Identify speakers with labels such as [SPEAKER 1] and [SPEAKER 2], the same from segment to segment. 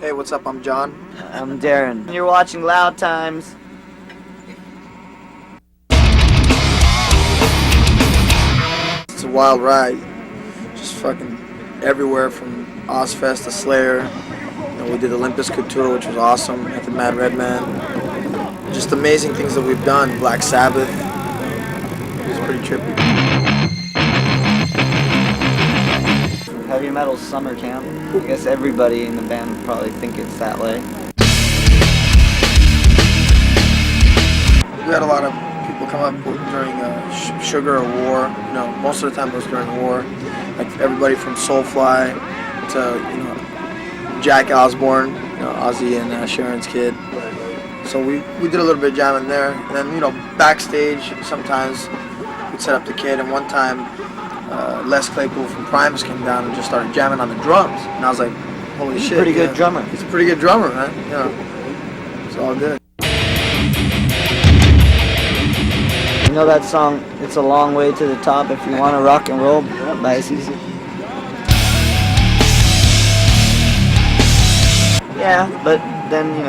[SPEAKER 1] Hey, what's up? I'm John.
[SPEAKER 2] I'm Daron. You're watching Loud Times.
[SPEAKER 1] It's a wild ride. Just fucking everywhere from Ozfest to Slayer. We did Olympus Couture, which was awesome, at the Mad Red Man. Just amazing things that we've done. Black Sabbath. It was pretty trippy.
[SPEAKER 2] Heavy metal summer camp. I guess everybody in the band would probably think it's that way.
[SPEAKER 1] We had a lot of people come up during Sugar or War. You know, most of the time it was during War. Like everybody from Soulfly to Jack Osborne, Ozzy and Sharon's kid. So we did a little bit of jamming there, and then backstage sometimes we'd set up the kid. And one time Les Claypool from Primus came down and just started jamming on the drums, and I was like, holy shit!
[SPEAKER 2] Pretty good drummer.
[SPEAKER 1] He's a pretty good drummer, man. It's all good.
[SPEAKER 2] You know that song, It's a Long Way to the Top If You Want to Rock and Roll by AC/DC? Yeah, but then,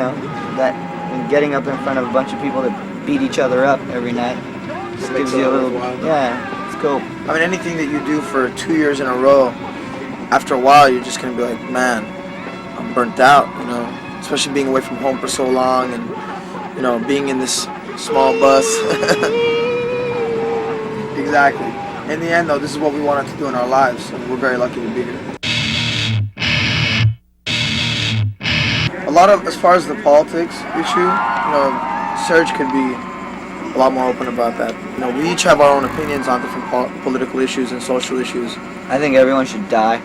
[SPEAKER 2] that getting up in front of a bunch of people that beat each other up every night just gives you a little, yeah, it's cool.
[SPEAKER 1] I mean, anything that you do for 2 years in a row, after a while you're just going to be like, man, I'm burnt out, especially being away from home for so long and, being in this small bus. Exactly. In the end, though, this is what we wanted to do in our lives, and we're very lucky to be here. A lot of, as far as the politics issue, Serge could be a lot more open about that. We each have our own opinions on different political issues and social issues.
[SPEAKER 2] I think everyone should die.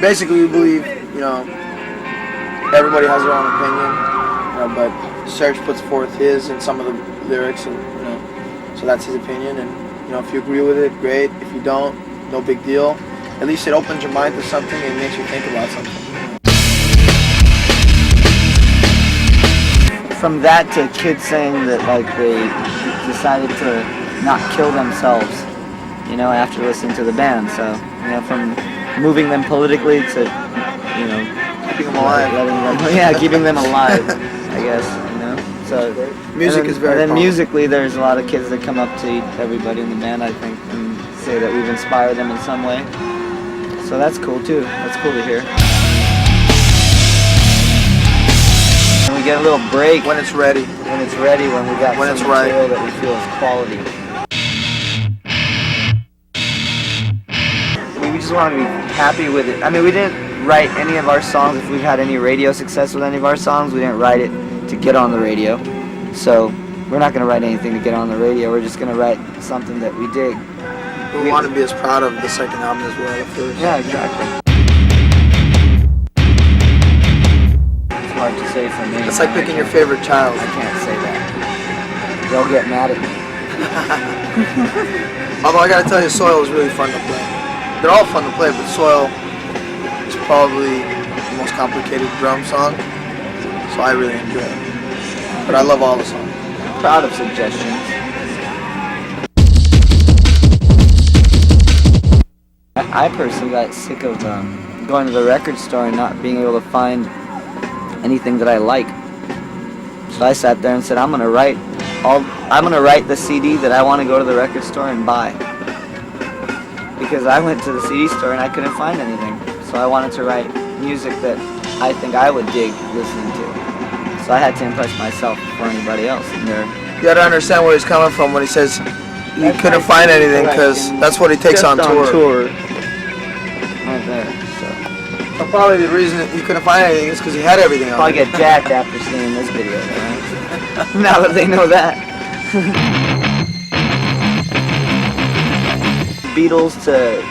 [SPEAKER 1] Basically, we believe, everybody has their own opinion, but Serge puts forth his in some of the lyrics, and so that's his opinion. And if you agree with it, great. If you don't, no big deal. At least it opens your mind to something and makes you think about something.
[SPEAKER 2] From that to kids saying that they decided to not kill themselves, after listening to the band. So, from moving them politically to,
[SPEAKER 1] keeping them alive.
[SPEAKER 2] Keeping them alive, I guess, So
[SPEAKER 1] music is very
[SPEAKER 2] And then
[SPEAKER 1] powerful.
[SPEAKER 2] musically, there's a lot of kids that come up to everybody in the band, I think, and say that we've inspired them in some way. So that's cool too. That's cool to hear. And we get a little break
[SPEAKER 1] when it's ready.
[SPEAKER 2] When it's ready, when we got
[SPEAKER 1] when
[SPEAKER 2] some
[SPEAKER 1] it's right.
[SPEAKER 2] material that we feel is quality. We just want to be happy with it. I mean, we didn't write any of our songs. If we've had any radio success with any of our songs, we didn't write it to get on the radio. So we're not going to write anything to get on the radio. We're just going to write something that we dig.
[SPEAKER 1] We want to be as proud of the second album as well at first.
[SPEAKER 2] Yeah, exactly. It's hard to say for me.
[SPEAKER 1] It's like picking your favorite child.
[SPEAKER 2] I can't say that. They'll get mad at me.
[SPEAKER 1] Although I gotta tell you, Soil is really fun to play. They're all fun to play, but Soil is probably the most complicated drum song, so I really enjoy it. But I love all the songs.
[SPEAKER 2] Proud of Suggestions. I personally got sick of going to the record store and not being able to find anything that I like. So I sat there and said, I'm gonna write the CD that I want to go to the record store and buy. Because I went to the CD store and I couldn't find anything. So I wanted to write music that I think I would dig listening to. So I had to impress myself before anybody else. And
[SPEAKER 1] you gotta understand where he's coming from when he says he couldn't find anything, because that's what he takes on tour.
[SPEAKER 2] Right there. So
[SPEAKER 1] probably the reason he couldn't find anything is because he had everything on.
[SPEAKER 2] Probably get jacked after seeing this video, right? Now that they know that. Beatles to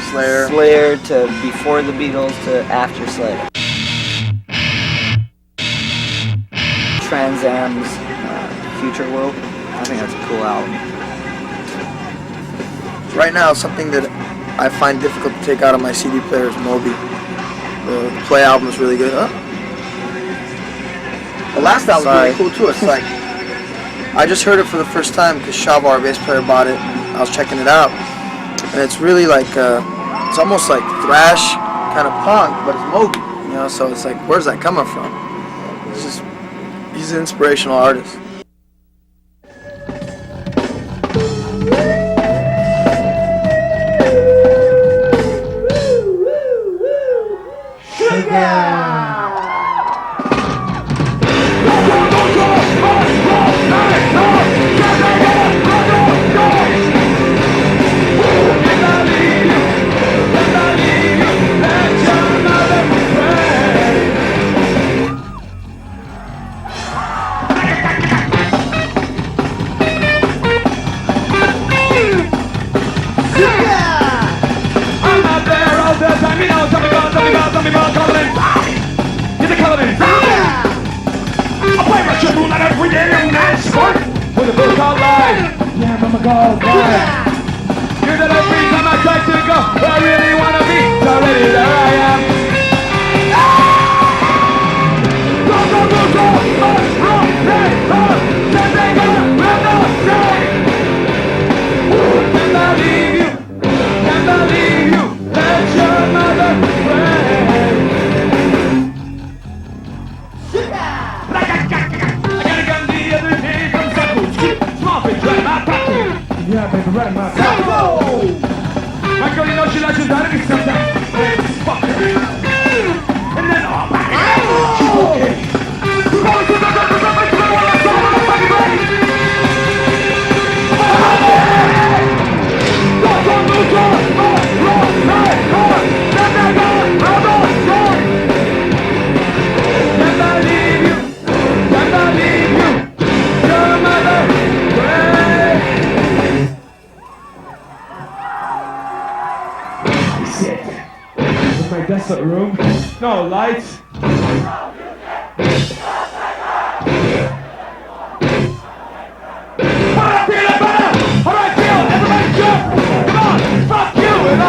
[SPEAKER 2] Slayer to before the Beatles to after Slayer. Trans Am's Future World. I think that's a cool album.
[SPEAKER 1] Right now, something that I find difficult to take out of my CD player is Moby. The Play album is really good. The last album was really cool too. It's like, I just heard it for the first time because Shava, our bass player, bought it. I was checking it out, and it's really like, it's almost like thrash kind of punk, but it's Moby, you know. So it's like, where's that coming from? It's just, he's an inspirational artist.
[SPEAKER 3] Desolate room, no lights. Alright, feel it better! Alright, feel it! Everybody jump! Come on! Fuck you! And